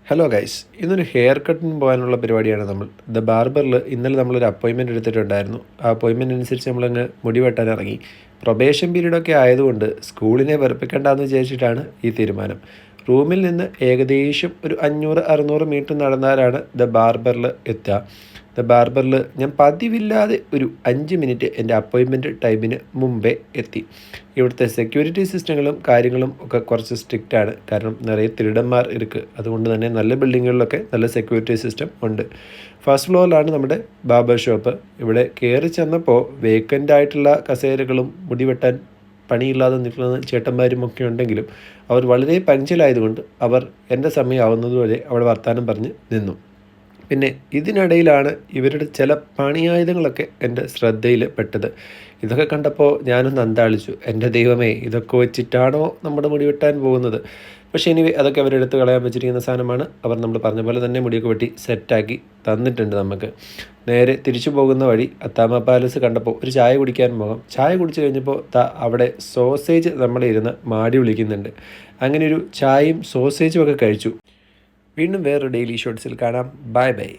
Hello guys, ഇന്നൊരു hair കട്ടിന് പോകാനുള്ള പരിപാടിയാണ് നമ്മൾ. ദ ബാർബറിൽ ഇന്നലെ നമ്മളൊരു അപ്പോയിൻമെൻറ്റ് എടുത്തിട്ടുണ്ടായിരുന്നു. ആ അപ്പോയിൻമെൻറ്റ് അനുസരിച്ച് നമ്മളങ്ങ് മുടി വെട്ടാൻ ഇറങ്ങി. പ്രൊബേഷൻ പീരീഡൊക്കെ ആയതുകൊണ്ട് സ്കൂളിനെ വെറുപ്പിക്കണ്ടെന്ന് വിചാരിച്ചിട്ടാണ് ഈ തീരുമാനം. റൂമിൽ നിന്ന് ഏകദേശം ഒരു 500-600 മീറ്റർ നടന്നാലാണ് ദ ബാർബറിൽ എത്തുക. ദ ബാർബറിൽ ഞാൻ പതിവില്ലാതെ ഒരു 5 മിനിറ്റ് എൻ്റെ അപ്പോയിൻമെൻറ്റ് ടൈമിന് മുമ്പേ എത്തി. ഇവിടുത്തെ സെക്യൂരിറ്റി സിസ്റ്റങ്ങളും കാര്യങ്ങളും ഒക്കെ കുറച്ച് സ്ട്രിക്റ്റാണ്. കാരണം നിറയെ തിരുടന്മാർ ഇരിക്കുക. അതുകൊണ്ട് തന്നെ നല്ല ബിൽഡിങ്ങുകളിലൊക്കെ നല്ല സെക്യൂരിറ്റി സിസ്റ്റം ഉണ്ട്. ഫസ്റ്റ് ഫ്ലോറിലാണ് നമ്മുടെ ബാർബർ ഷോപ്പ്. ഇവിടെ കയറി ചെന്നപ്പോൾ വേക്കൻ്റ് ആയിട്ടുള്ള കസേരകളും മുടി വെട്ടാൻ പണിയില്ലാതെ നിൽക്കുന്ന ചേട്ടന്മാരും ഒക്കെ ഉണ്ടെങ്കിലും അവർ വളരെ പഞ്ചലായതുകൊണ്ട് അവർ എൻ്റെ സമയമാവുന്നതുവരെ അവിടെ വർത്തമാനം പറഞ്ഞ് നിന്നു. പിന്നെ ഇതിനിടയിലാണ് ഇവരുടെ ചില പണിയായുധങ്ങളൊക്കെ എൻ്റെ ശ്രദ്ധയിൽ പെട്ടത്. ഇതൊക്കെ കണ്ടപ്പോൾ ഞാനൊന്ന് അന്താളിച്ചു. എൻ്റെ ദൈവമേ, ഇതൊക്കെ വെച്ചിട്ടാണോ നമ്മുടെ മുടി വെട്ടാൻ പോകുന്നത്? പക്ഷേ ഇനി അതൊക്കെ അവരെടുത്ത് കളയാൻ വെച്ചിരിക്കുന്ന സാധനമാണ്. അവർ നമ്മൾ പറഞ്ഞ പോലെ തന്നെ മുടിയൊക്കെ വെട്ടി സെറ്റാക്കി തന്നിട്ടുണ്ട് നമുക്ക്. നേരെ തിരിച്ചു പോകുന്ന വഴി അത്താമ പാലസ് കണ്ടപ്പോൾ ഒരു ചായ കുടിക്കാൻ പോകാം. ചായ കുടിച്ച് കഴിഞ്ഞപ്പോൾ അവിടെ സോസേജ് നമ്മളിരുന്ന് മാടി വിളിക്കുന്നുണ്ട്. അങ്ങനെ ഒരു ചായയും സോസേജും ഒക്കെ കഴിച്ചു. വീണ്ടും വേറൊരു ഡെയിലി ഷോർട്സിൽ കാണാം. Bye bye.